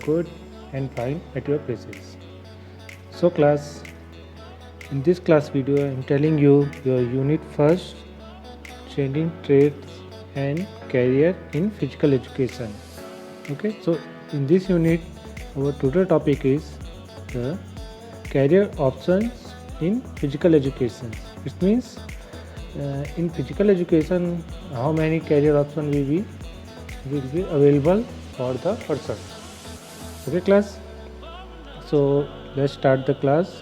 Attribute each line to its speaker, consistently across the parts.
Speaker 1: good and fine at your places. So class, in this class video I am telling you your unit first, changing trades and career in physical education. Okay, so in this unit our total topic is the career options in physical education. It means in physical education how many career options will be available for the person. Okay class, so let's start the class.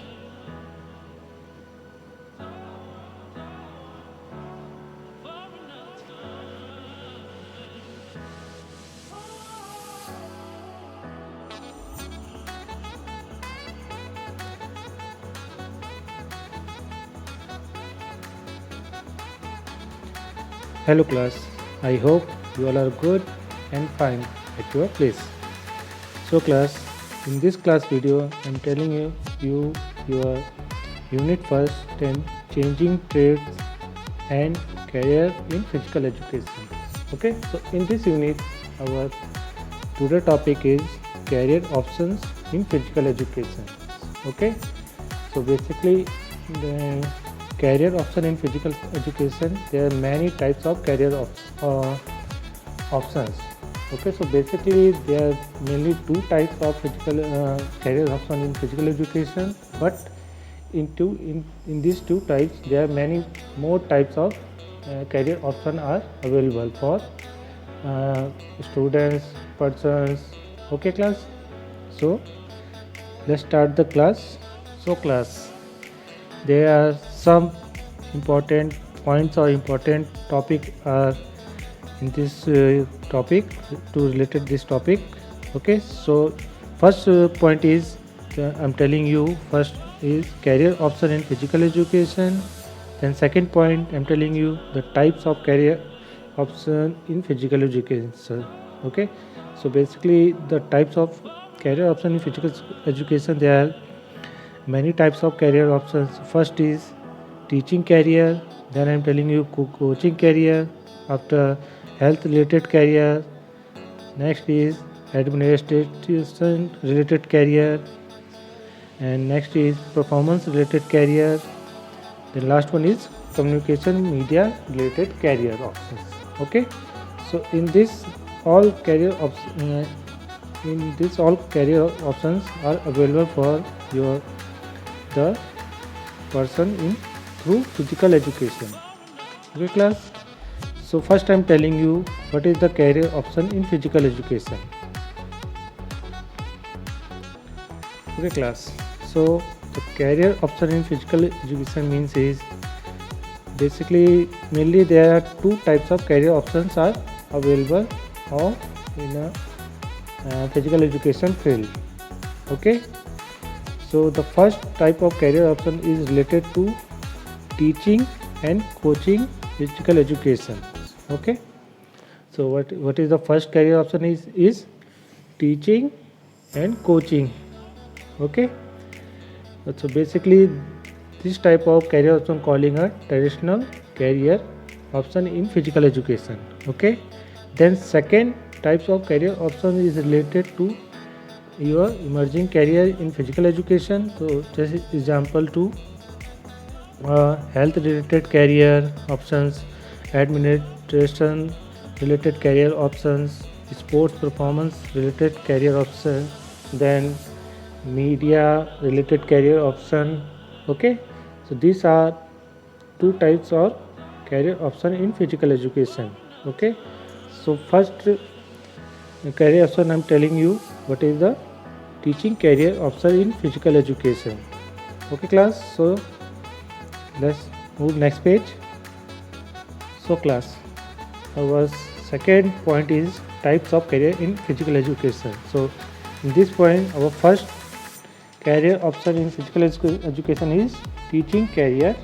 Speaker 1: Hello class, I hope you all are good and fine at your place. So class, in this class video I am telling you your unit first, then changing trades and career in physical education. Okay, so in this unit our today topic is career options in physical education. Okay, so basically the career option in physical education, there are many types of options. Okay, so basically there are mainly two types of physical career option in physical education, but in these two types there are many more types of career option are available for students, persons. Okay class, so let's start the class. So class, there are some important points or important topic are in this topic to related this topic. Okay, so first point is I'm telling you first is career option in physical education. Then second point I'm telling you the types of career option in physical education. Okay, so basically the types of career option in physical education, there are many types of career options. First is teaching career, then I'm telling you coaching career, after health related career, next is administration related career, and next is performance related career, the last one is communication media related career options. Okay, so in this all career options are available for the person in through physical education. Okay class, so first I'm telling you what is the career option in physical education. Okay class, so the career option in physical education means is basically mainly there are two types of career options are available or in a physical education field. Okay, so the first type of career option is related to teaching and coaching physical education. Okay, so what is the first career option is teaching and coaching. Okay, so basically this type of career option calling a traditional career option in physical education. Okay, then second types of career option is related to your emerging career in physical education. So just example to health related career options, administration related career options, sports performance related career option, then media related career option. Okay, so these are two types of career option in physical education. Okay, so first career option I'm telling you what is the teaching career option in physical education. Okay class, so let's move next page. So class, our second point is types of career in physical education. So in this point our first career option in physical education is teaching career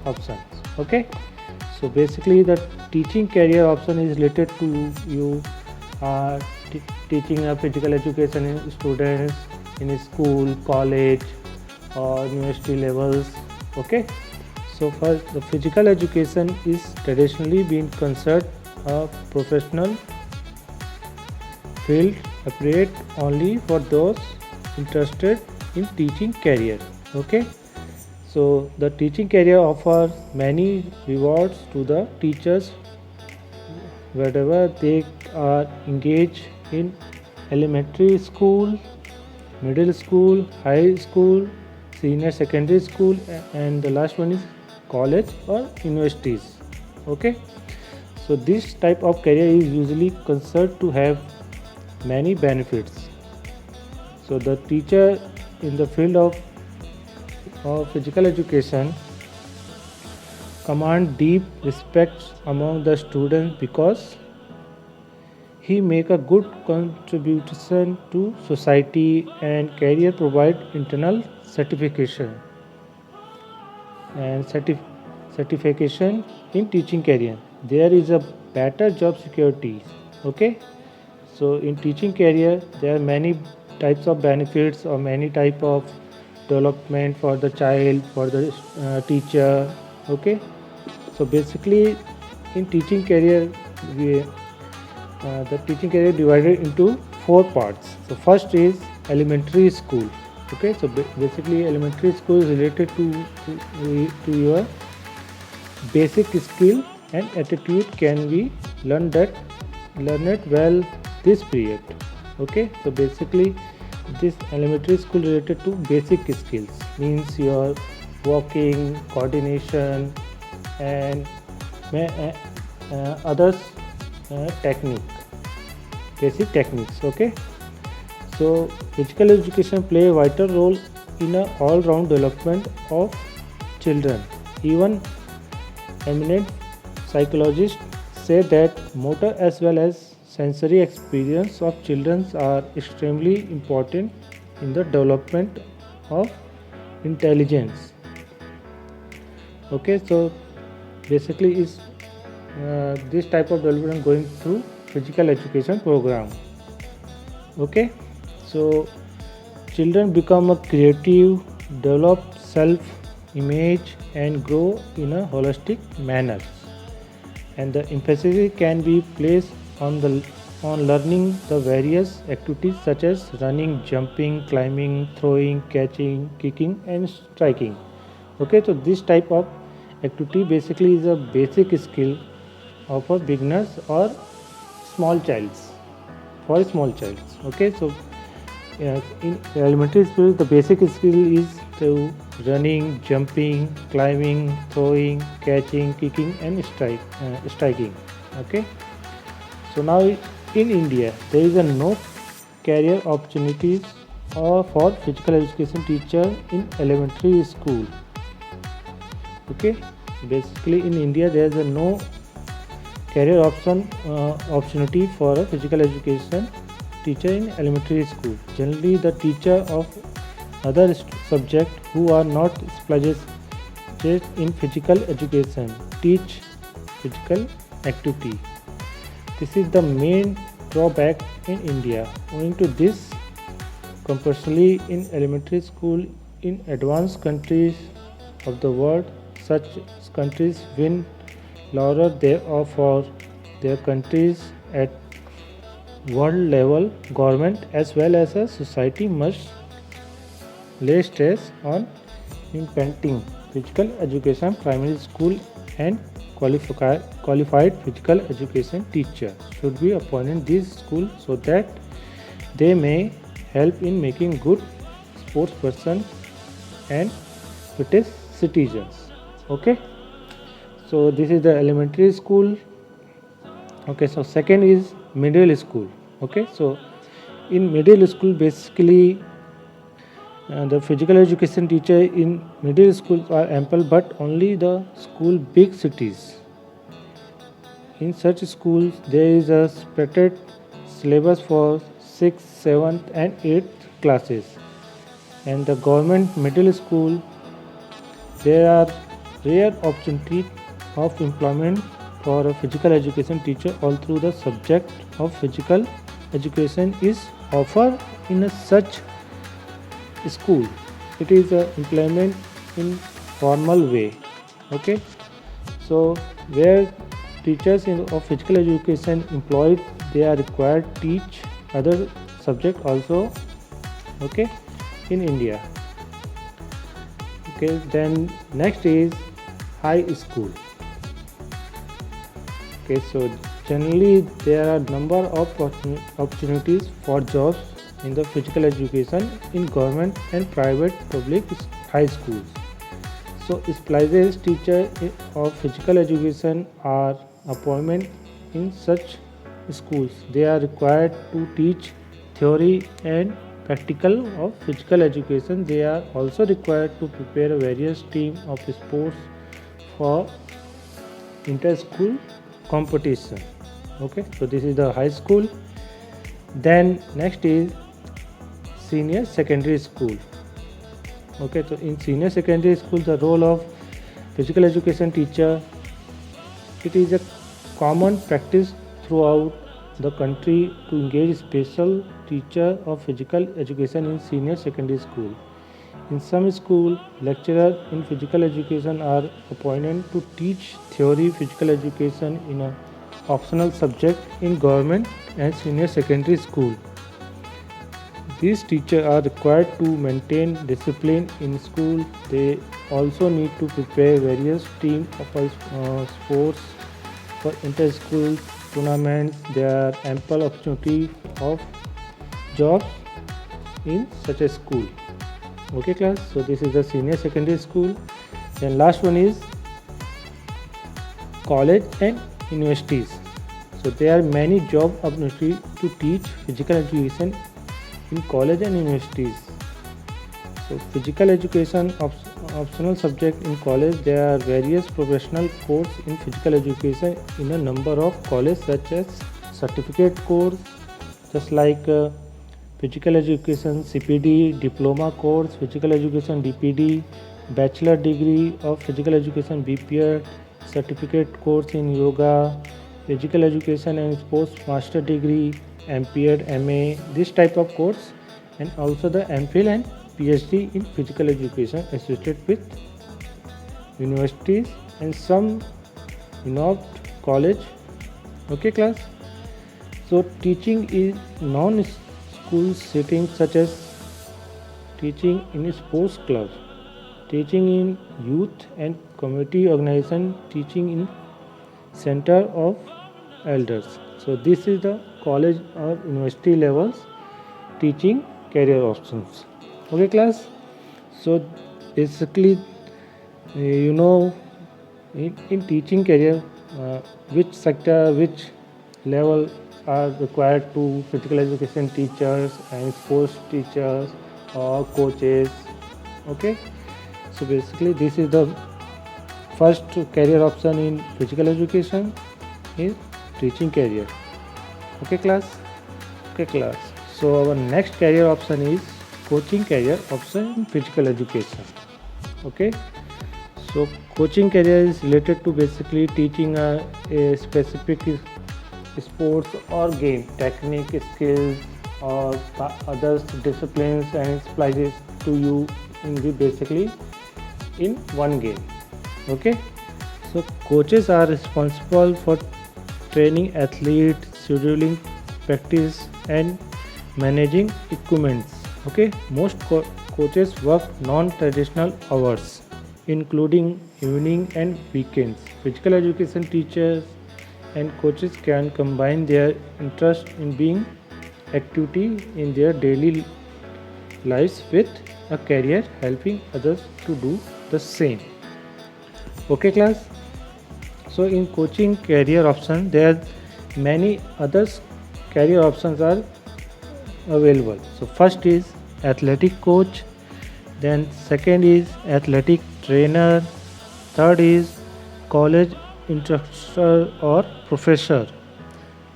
Speaker 1: options. Okay, so basically the teaching career option is related to you teaching a physical education in students in school, college or university levels. Okay, so first the physical education is traditionally been considered a professional field appropriate only for those interested in teaching career. Okay, so the teaching career offers many rewards to the teachers wherever they are engaged in elementary school, middle school, high school, senior secondary school, and the last one is college or universities. Okay, so this type of career is usually considered to have many benefits. So the teacher in the field of physical education command deep respect among the students because he make a good contribution to society and career provide internal certification and certification in teaching career. There is a better job security. Okay, so in teaching career there are many types of benefits or many type of development for the child, for the teacher. Okay, so basically in teaching career we the teaching career divided into four parts. So first is elementary school. Okay, so basically elementary school is related to your basic skill and attitude can be learned it well this period. Okay, so basically this elementary school related to basic skills means your walking, coordination, and others technique, basic techniques. Okay, so physical education play a vital role in a all-round development of children. Even eminent psychologists say that motor as well as sensory experience of children are extremely important in the development of intelligence. Okay, so basically is this type of development going through physical education program. Okay, so children become a creative, develop self image and grow in a holistic manner, and the emphasis can be placed on learning the various activities such as running, jumping, climbing, throwing, catching, kicking, and striking. Okay, so this type of activity basically is a basic skill of a beginners or small childs, for small childs. Okay, so in elementary school the basic skill is to running, jumping, climbing, throwing, catching, kicking, and striking. Okay, so now in India there is a no career opportunities for physical education teacher in elementary school. Okay, basically in India there is a no career opportunity for a physical education teacher in elementary school. Generally the teacher of other subject who are not specialized in physical education teach physical activity. This is the main drawback in India. Owing to this, compulsorily in elementary school in advanced countries of the world, such countries win laurel there are for their countries at world level. Government as well as a society must lay stress on implementing physical education primary school, and qualified physical education teacher should be appointed in this school so that they may help in making good sports person and British citizens. Okay, so this is the elementary school. Okay, so second is middle school. Okay, so in middle school basically the physical education teacher in middle schools are ample, but only the school big cities. In such schools there is a separate syllabus for 6th, 7th and 8th classes, and the government middle school there are rare opportunity of employment for a physical education teacher. All through the subject of physical education is offered in a such school. It is a employment in formal way. Okay, so where teachers of physical education employed they are required teach other subject also, okay, in India. Okay, then next is high school. Okay, so generally there are number of opportunities for jobs in the physical education in government and private public high schools. So specialized teachers of physical education are appointment in such schools. They are required to teach theory and practical of physical education. They are also required to prepare various team of sports for inter-school competition. Okay, so this is the high school. Then next is senior secondary school. Okay, so in senior secondary school, the role of physical education teacher, it is a common practice throughout the country to engage special teacher of physical education in senior secondary school. In some school, lecturers in physical education are appointed to teach theory physical education in a optional subject in government and senior secondary school. These teachers are required to maintain discipline in school. They also need to prepare various teams of sports for inter-school tournaments. There are ample opportunity of jobs in such a school. Okay class, so this is the senior secondary school. Then last one is college and universities. So there are many job opportunities to teach physical education in college and universities. So physical education optional subject in college. There are various professional courses in physical education in a number of colleges, such as certificate course, just like physical education CPD, diploma course physical education DPD, bachelor degree of physical education BPEd, certificate course in yoga, physical education and sports master degree MPEd, MA, this type of course, and also the MPhil and PhD in physical education associated with universities and some renowned college. Okay class, so teaching in non-school settings such as teaching in a sports club, teaching in youth and community organization, teaching in center of elders. So this is the college or university levels teaching career options. Okay class, so basically in teaching career which sector, which level are required to physical education teachers and sports teachers or coaches. Okay, so basically this is the first career option in physical education is teaching career. Okay class, so our next career option is coaching career option in physical education. Okay, so coaching career is related to basically teaching a specific sports or game technique, skills or other disciplines, and it applies to you basically in one game. Okay, so coaches are responsible for training athletes, scheduling practice and managing equipments. Okay, most coaches work non-traditional hours including evening and weekends. Physical education teachers and coaches can combine their interest in being activity in their daily lives with a career, helping others to do the same. Okay class, so in coaching career option there are many others career options are available. So first is athletic coach, then second is athletic trainer, third is college instructor or professor,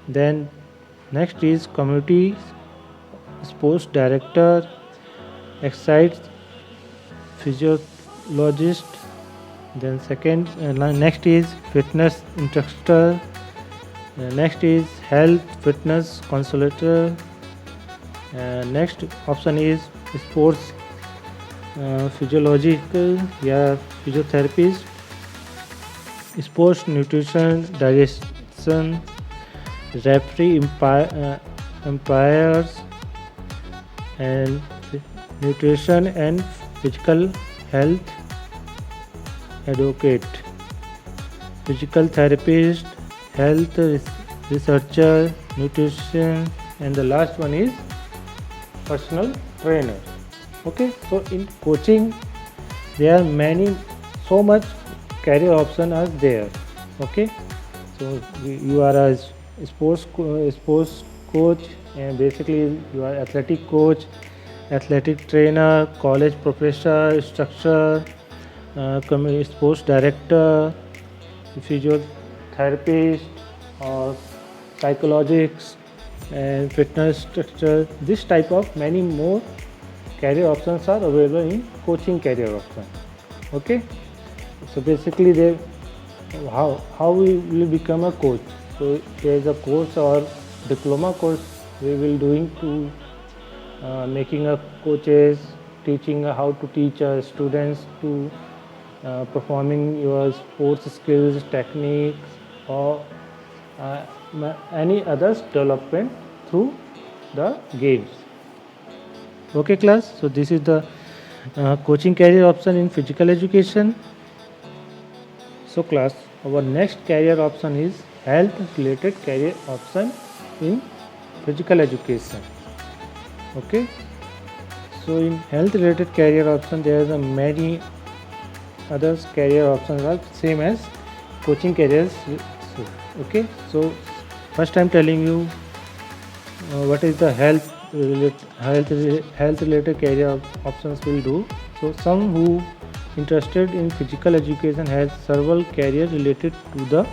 Speaker 1: then next is community sports director, exercise physiologist, then next is fitness instructor, next is health fitness consultant, next option is sports physiological physiotherapist, sports nutrition digestion, referee umpires, and nutrition and physical health advocate, physical therapist, health researcher, nutrition, and the last one is personal trainer. Okay, so in coaching there are many, so much career option are there. Okay, so you are a sports coach, and basically you are athletic coach, athletic trainer, college professor, instructor, sports director, physiotherapist, or psychologist, and fitness structure. This type of many more career options are available in coaching career option. Okay, so basically they how we will become a coach. So there is a course or diploma course we will doing to making a coaches, teaching how to teach students to performing your sports skills, techniques, or any others development through the games. Okay, class. So this is the coaching career option in physical education. So, class, our next career option is health related career option in physical education. Okay. So, in health related career option, there are many others career options are same as coaching careers. Okay. So, first I'm telling you what is the health related career options will do. So, some who interested in physical education has several career related to the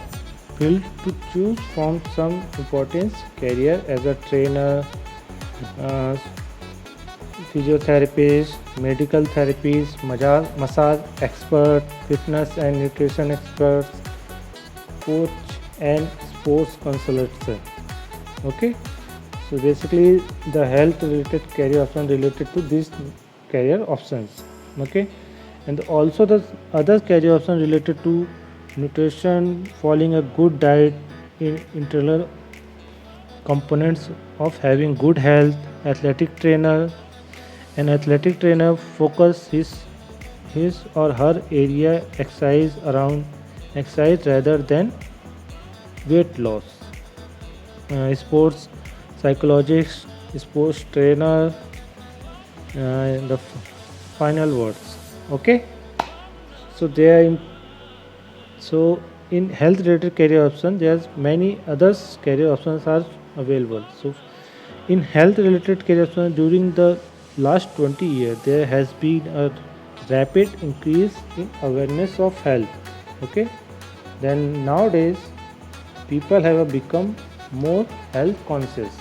Speaker 1: field to choose from. Some importance career as a trainer, uh, physiotherapist, medical therapist, massage expert, fitness and nutrition experts, coach and sports consultant. Okay, so basically the health related career option related to these career options. Okay, and also the other career option related to nutrition, following a good diet in internal components of having good health. Athletic trainer, an athletic trainer focus his or her area exercise around exercise rather than weight loss. Sports psychologist, sports trainer, the final words. Okay, so there in so in health related career option there's many others career options are available. So in health related career options during the last 20 years there has been a rapid increase in awareness of health. Okay, then nowadays people have become more health conscious.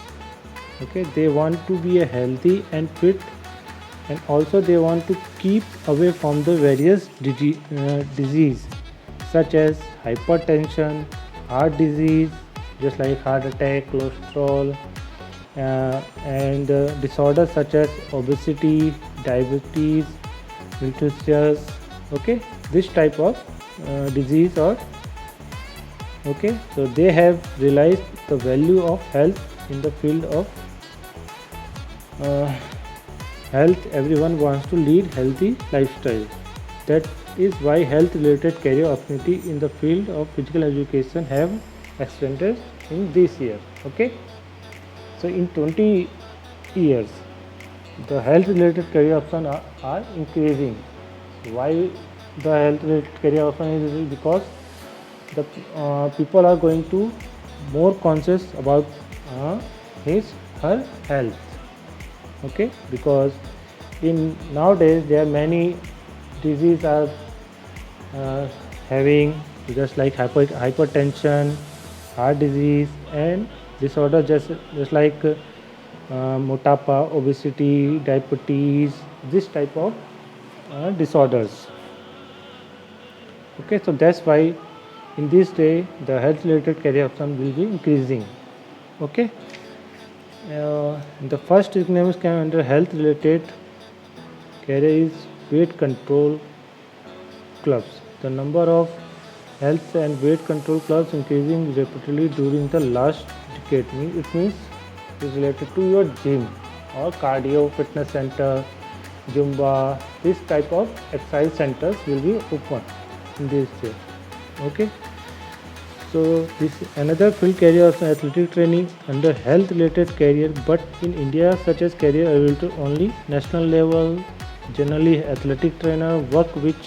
Speaker 1: Okay, they want to be a healthy and fit, and also they want to keep away from the various disease such as hypertension, heart disease, just like heart attack, cholesterol, and disorders such as obesity, diabetes, nutritious. Okay, this type of disease or okay, so they have realized the value of health in the field of uh, health. Everyone wants to lead healthy lifestyle. That is why health related career opportunity in the field of physical education have expanded in this year. Okay, so in 20 years the health related career options are increasing. Why the health related career option is because the people are going to more conscious about his her health. Okay, because in nowadays there are many disease are having just like hypertension, heart disease, and disorder just like motapa, obesity, diabetes, this type of disorders. Okay, so that's why in this day the health related career option will be increasing. Okay, the first economics come under health related career is weight control clubs. The number of health and weight control clubs increasing rapidly during the last decade. It means it's related to your gym. or cardio fitness center, Zumba. This type of exercise centers will be open in this year. Okay. So this another field career of athletic training under health related career, but in India such as career available only national level. Generally, athletic trainer work with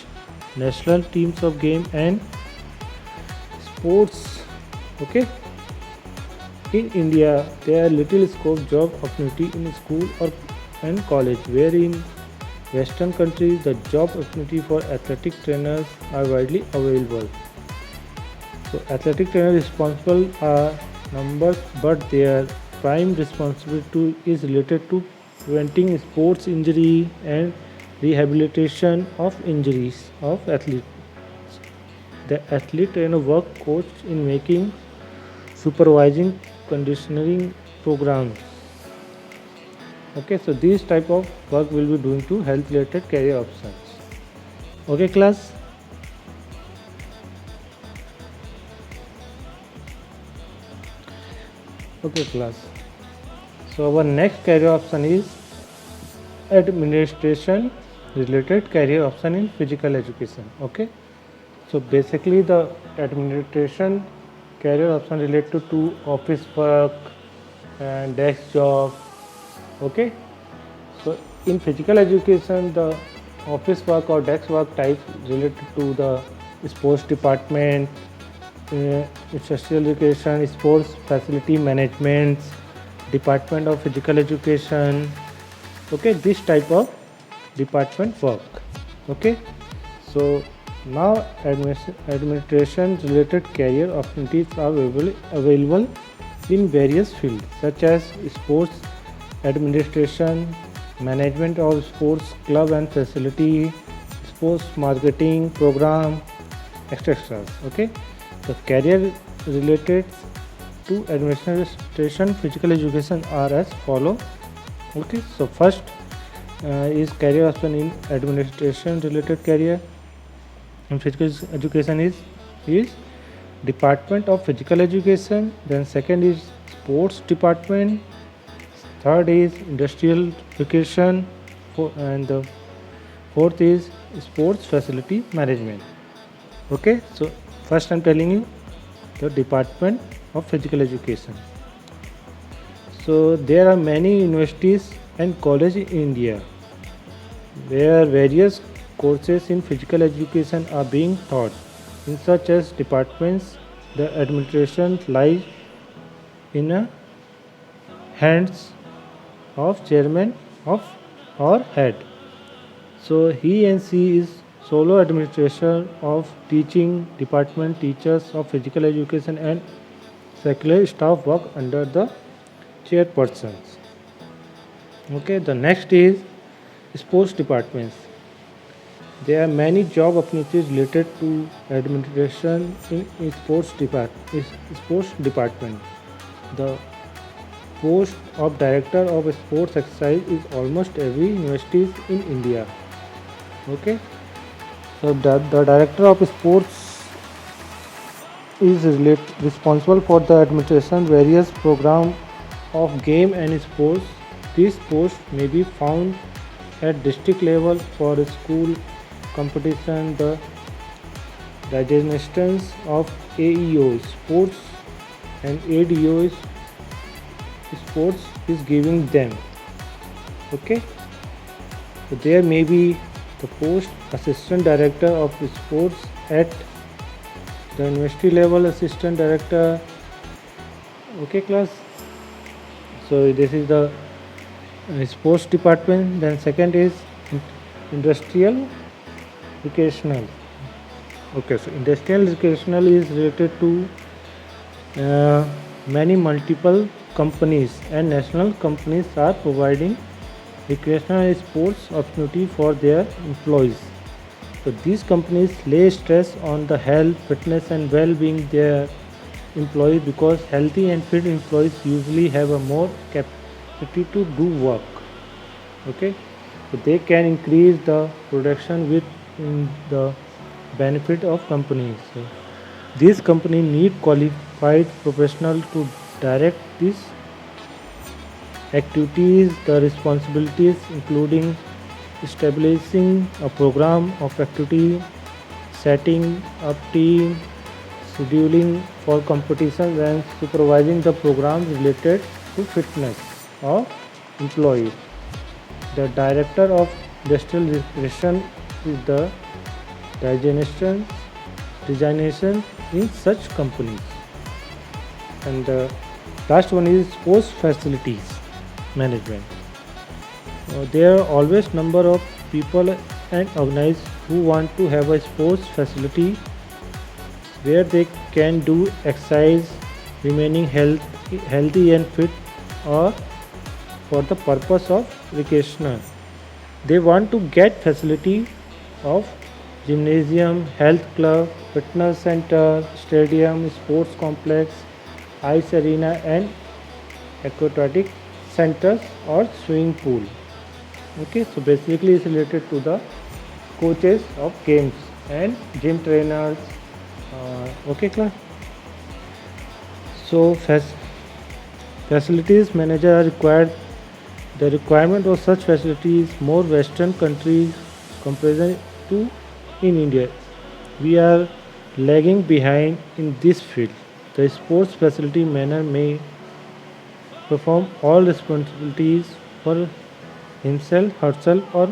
Speaker 1: national teams of game and sports. Okay. In India, there are little scope job opportunity in school or and college, where in Western countries the job opportunity for athletic trainers are widely available. So athletic trainers responsible are numbers, but their prime responsibility is related to preventing sports injury and rehabilitation of injuries of athletes. The athlete trainer work coach in making supervising conditioning programs. Okay, so these type of work will be doing to health related career options. Okay, class. Okay, class. So our next career option is administration related career option in physical education. Okay, so basically the administration career option related to office work and desk job. Okay, so in physical education the office work or desk work type related to the sports department, social education, sports facility management, department of physical education. Okay, this type of department work. Okay, so now administration related career opportunities are available in various fields such as sports administration, management of sports club and facility, sports marketing program, etc. Okay, the career related to administration physical education are as follow. Okay, so first is career option in administration related career in physical education is department of physical education. Then second is sports department. Third is industrial education, and the fourth is sports facility management. Okay, so first I'm telling you the department of physical education. So there are many universities and colleges in India where various courses in physical education are being taught. In such as departments, the administration lies in a hands of chairman of or head. So he and she is solo administration of teaching department, teachers of physical education and secular staff work under the chairpersons. Okay, the next is sports departments. There are many job opportunities related to administration in sports department. The post of director of sports exercise is almost every university in India. Okay, so the director of sports is responsible for the administration various program of game and sports. These posts may be found at district level for school competition. The designations of AEO sports and ADO sports is giving them. Okay, so there may be the post assistant director of sports at the university level, assistant director. Okay, class. So this is the sports department. Then second is industrial educational. Okay, so industrial educational is related to many multiple companies and national companies are providing recreational and sports opportunity for their employees. So these companies lay stress on the health, fitness and well-being their employees because healthy and fit employees usually have a more capacity to do work. Okay, so they can increase the production with the benefit of companies. So these companies need qualified professional to direct this activities, the responsibilities including establishing a program of activity, setting up team, scheduling for competitions and supervising the programs related to fitness of employees. The director of industrial recreation is the designation designation in such companies. And the last one is sports facilities management. There are always number of people and organizers who want to have a sports facility where they can do exercise, remaining healthy and fit, or for the purpose of recreational. They want to get facility of gymnasium, health club, fitness center, stadium, sports complex, ice arena and aquatic centers or swimming pool. Okay, so basically it's related to the coaches of games and gym trainers. Okay, class. So facilities manager are required. The requirement of such facilities more Western countries comparison to in India. We are lagging behind in this field. The sports facility manager may perform all responsibilities for himself, herself, or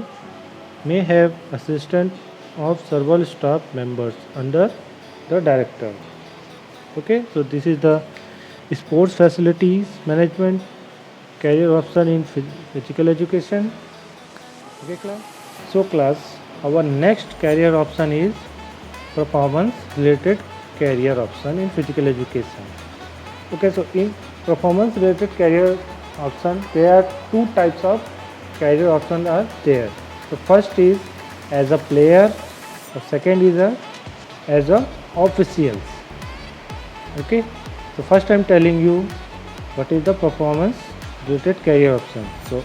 Speaker 1: may have assistant of several staff members under the director. Okay, so this is the sports facilities management career option in physical education. Okay, class. So, class, our next career option is performance related career option in physical education. Okay, so in performance related career option, there are two types of career options are there. So first is as a player, the second is as a officials. Okay, so first I'm telling you what is the performance related career option. So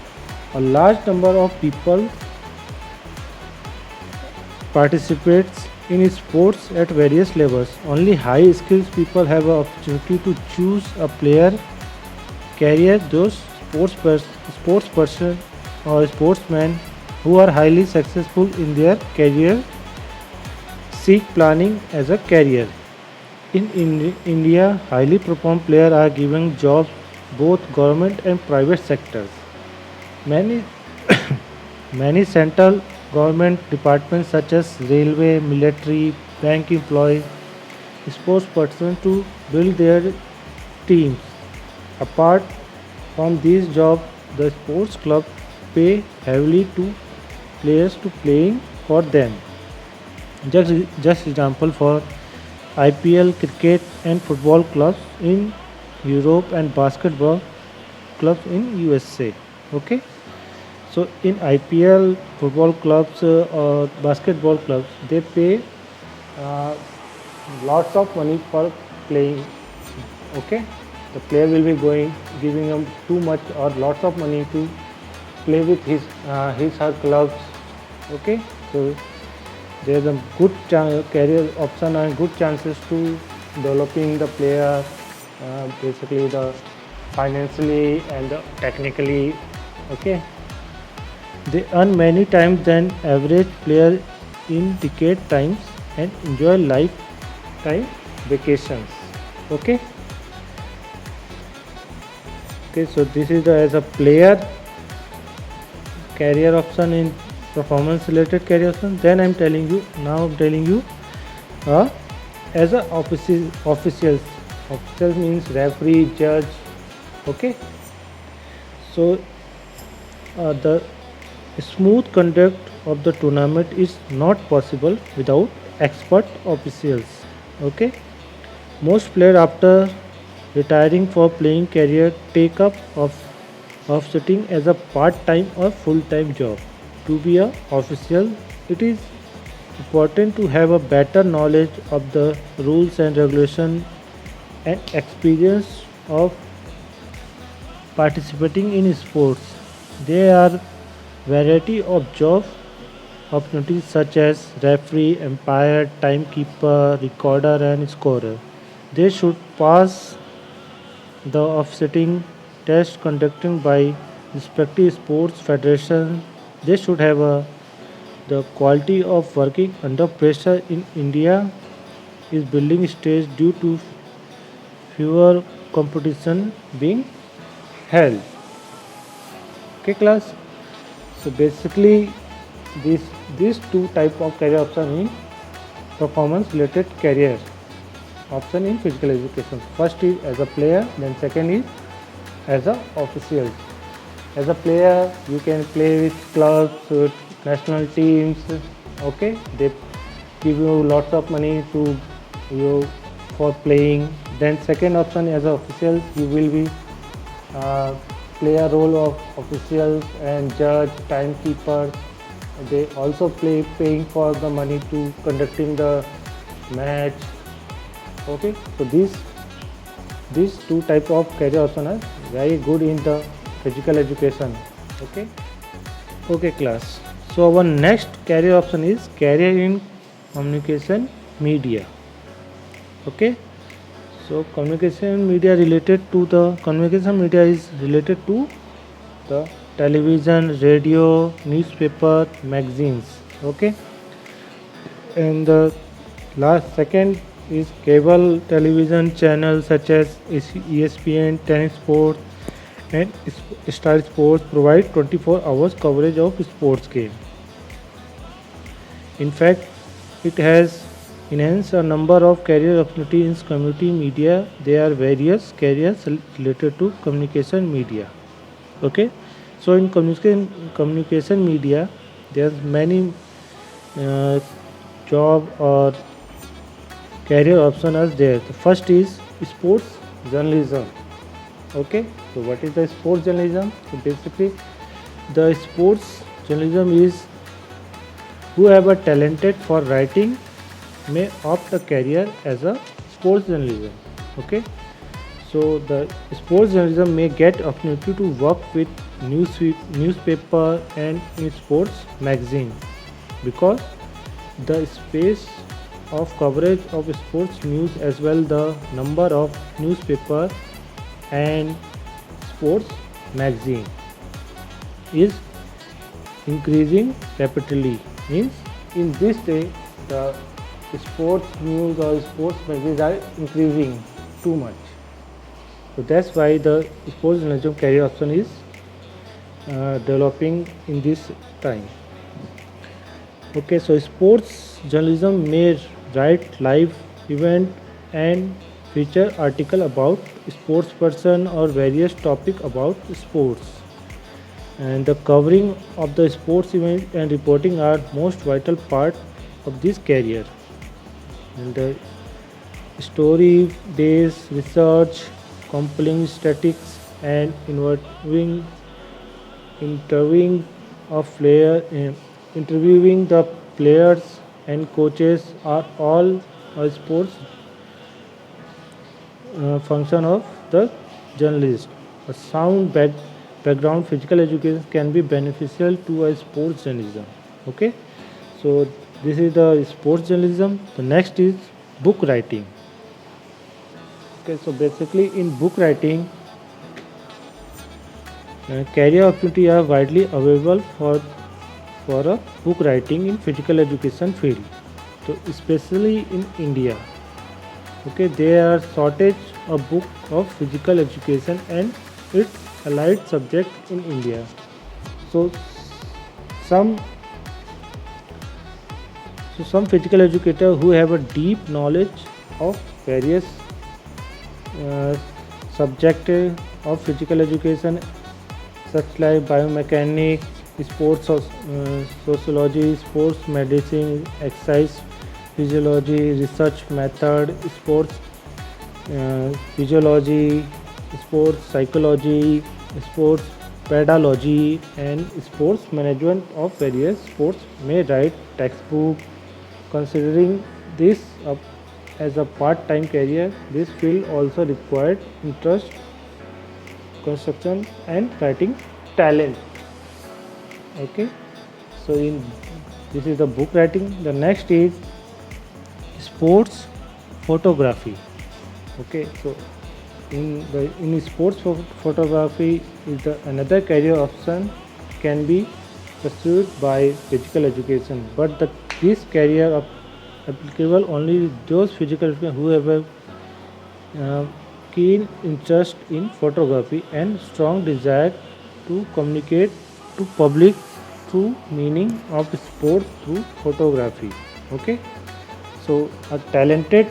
Speaker 1: a large number of people participates in sports at various levels. Only high skills people have an opportunity to choose a player career. Those sports person or sportsmen who are highly successful in their career seek planning as a career. In India, highly performed players are given jobs both government and private sectors. Many many central government departments such as railway, military, bank employees, sports persons to build their teams. Apart from these jobs, the sports club pay heavily to players to playing for them. Just example for IPL cricket and football clubs in Europe and basketball clubs in USA. Okay, so in IPL football clubs or basketball clubs, they pay uh, lots of money for playing. Okay, the player will be going giving him too much or lots of money to play with his her clubs. Okay, so there's a good career option and good chances to developing the player, basically the financially and the technically. Okay, they earn many times than average player in decade times and enjoy lifetime vacations. Okay, okay, so this is the as a player career option in performance related career option. Then I'm telling you uh, as a officials means referee, judge. Okay, so the smooth conduct of the tournament is not possible without expert officials. Okay, most players after retiring for playing career take up of sitting as a part-time or full-time job. To be a official, it is important to have a better knowledge of the rules and regulation and experience of participating in sports. There are variety of job opportunities such as referee, umpire, timekeeper, recorder and scorer. They should pass the offsetting tests conducted by respective sports federations. They should have the quality of working under pressure in India is building stage due to fewer competition being held. Okay, class. So basically, these these two type of career option in performance related career option in physical education. First is as a player, then second is as a official. As a player, you can play with clubs, with national teams. Okay, they give you lots of money to you for playing. Then second option as a official, you will be uh, play a role of officials and judge, timekeepers. They also play paying for the money to conducting the match. Okay, so these two type of career option are very good in the physical education. Okay, okay, class. So our next career option is career in communication media. Okay, so communication media related to the communication media is related to the television, radio, newspaper, magazines. Okay, and the last second is cable television channels such as ESPN, Tennis Sports, and Star Sports provide 24 hours coverage of sports game. In fact, it has enhanced a number of career opportunities in community media. There are various careers related to communication media. Okay, so in communication media, there's many uh, job or career option are there. The first is sports journalism. Okay, so what is the sports journalism? So basically, the sports journalism is whoever talented for writing may opt a career as a sports journalism. Okay, so the sports journalism may get opportunity to work with newspaper and in sports magazine because the space of coverage of sports news as well the number of newspaper and sports magazine is increasing rapidly. Means in this day the sports news or sports magazines are increasing too much. So that's why the sports journalism career option is developing in this time. Okay, so sports journalism may write live event and feature article about sports person or various topic about sports. And the covering of the sports event and reporting are most vital part of this career. And the story based research, compiling statistics and interviewing of player interviewing the players and coaches are all a sports function of the journalist. A sound background physical education can be beneficial to a sports journalism. Okay, so this is the sports journalism. The next is book writing. Okay, so basically in book writing, career opportunity are widely available for a book writing in physical education field. So especially in India, okay, there are shortage of book of physical education and its allied subject in India. So some some physical educator who have a deep knowledge of various uh, subject of physical education such like biomechanics, sports sociology, sports medicine, exercise physiology, research method, sports physiology, sports psychology, sports pedagogy, and sports management of various sports may write textbook. Considering this as a part-time career, this field also required interest, construction, and writing talent. Okay, so in this is the book writing. The next is sports photography. Okay, so in sports photography is another career option can be pursued by physical education, but this career applicable only those physical education who have a uh, keen interest in photography and strong desire to communicate to public through meaning of sport through photography. Okay, so a talented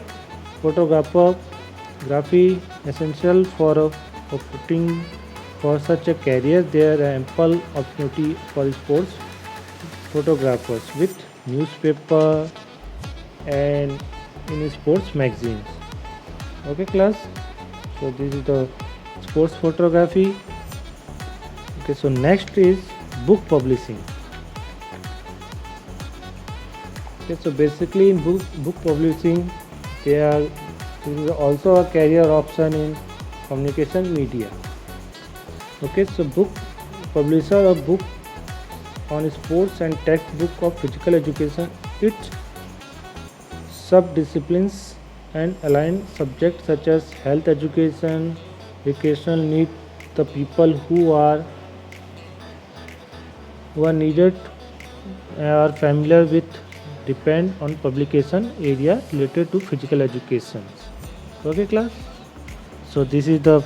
Speaker 1: photographer graphy essential for putting for such a career. There are ample opportunity for sports photographers with newspaper and in sports magazines. Okay, class. So this is the sports photography. Okay, so next is book publishing. Okay, so basically in book publishing, there is also a career option in communication media. Okay, so book publisher of book on sports and textbook of physical education. Its subdisciplines and aligned subjects such as health education, recreational need, the people who are needed are familiar with depend on publication area related to physical education. Okay, class. So this is the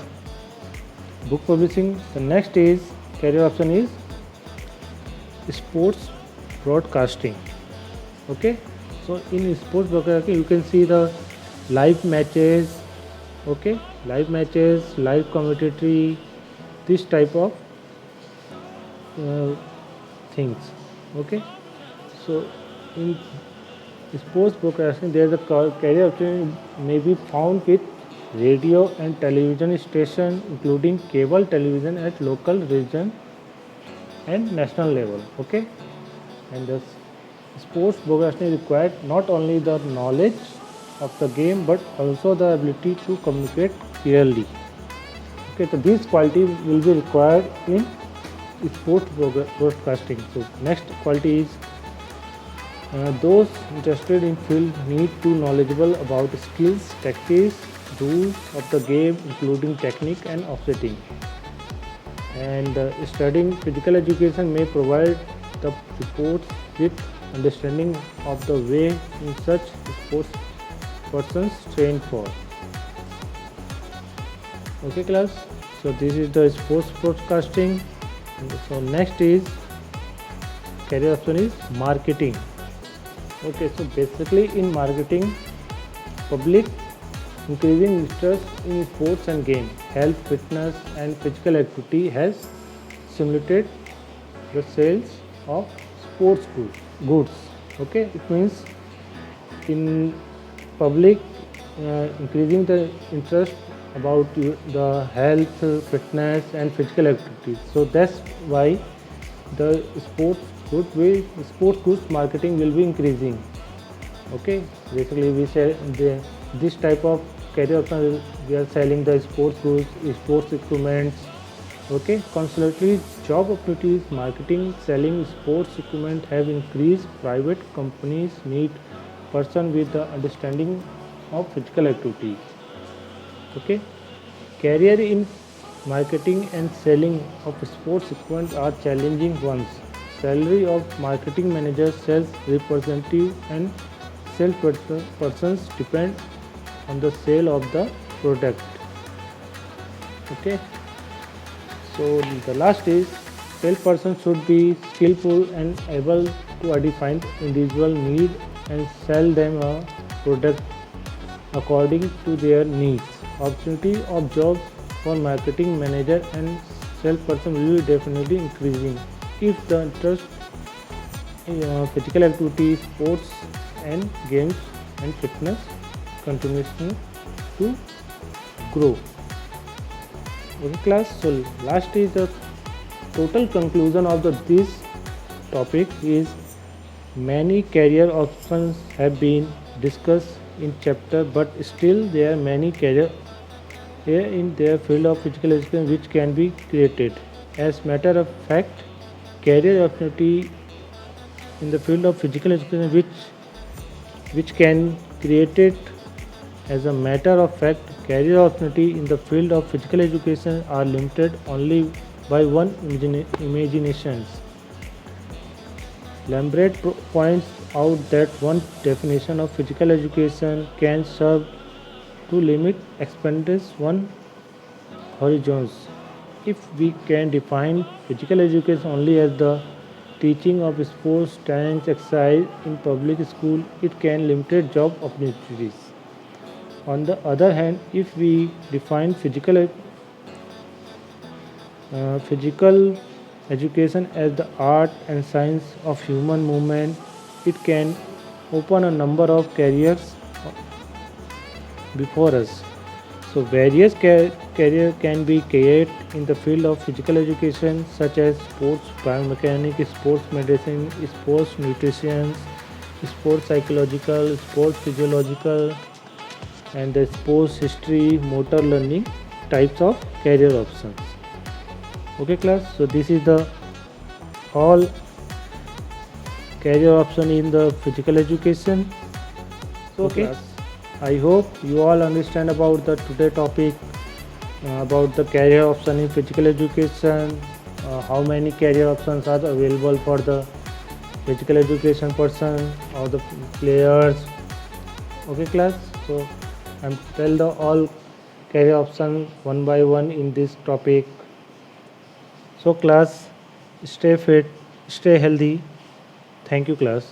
Speaker 1: book publishing. The next is career option is sports broadcasting. Okay, so in sports broadcasting you can see the live matches. Okay, live matches, live commentary, this type of uh, things. Okay, so in sports broadcasting there is a career option may be found with radio and television station including cable television at local region and national level. Okay, and the sports broadcasting required not only the knowledge of the game but also the ability to communicate clearly. Okay, so these quality will be required in sports broadcasting. So next quality is those interested in field need to knowledgeable about skills, tactics, rules of the game, including technique and offsetting. And studying physical education may provide the supports with understanding of the way in such sports persons train for. Okay, class. So this is the sports broadcasting. So next is career option is marketing. Okay, so basically in marketing, public increasing interest in sports and game, health, fitness, and physical activity has stimulated the sales of sports goods. Okay, it means in public increasing the interest about the health, fitness, and physical activities. So that's why the sports goods marketing will be increasing. Okay, basically we sell this type of career option. We are selling the sports goods, sports equipments. Okay, consequently, job opportunities, marketing, selling sports equipment have increased. Private companies need person with the understanding of physical activity. Okay, career in marketing and selling of sports equipment are challenging ones. Salary of marketing manager, sales representative, and sales persons depend on the sale of the product. Okay, so the last is salesperson should be skillful and able to identify individual need and sell them a product according to their needs. Opportunity of jobs for marketing manager and salesperson will be definitely increasing if the interest in physical activity, sports and games and fitness continues to grow. Okay, class. So last is the total conclusion of this topic is many career options have been discussed in chapter, but still there are many career here in their field of physical education which can be created. As matter of fact, career opportunity in the field of physical education which can created As a matter of fact, career opportunity in the field of physical education are limited only by one imaginations. Lambert points out that one definition of physical education can serve to limit expanders one horizons. If we can define physical education only as the teaching of sports, talents, exercise in public school, it can limit job opportunities. On the other hand, if we define physical education as the art and science of human movement, it can open a number of careers before us. So various career can be created in the field of physical education such as sports biomechanics, sports medicine, sports nutrition, sports psychological, sports physiological, and the sports history, motor learning types of career options. Okay class, so this is the all career option in the physical education. So okay class, I hope you all understand about the today topic about the career option in physical education, how many career options are available for the physical education person or the players. Okay class, so I'm tell the all career option one by one in this topic. So class, stay fit, stay healthy. Thank you class.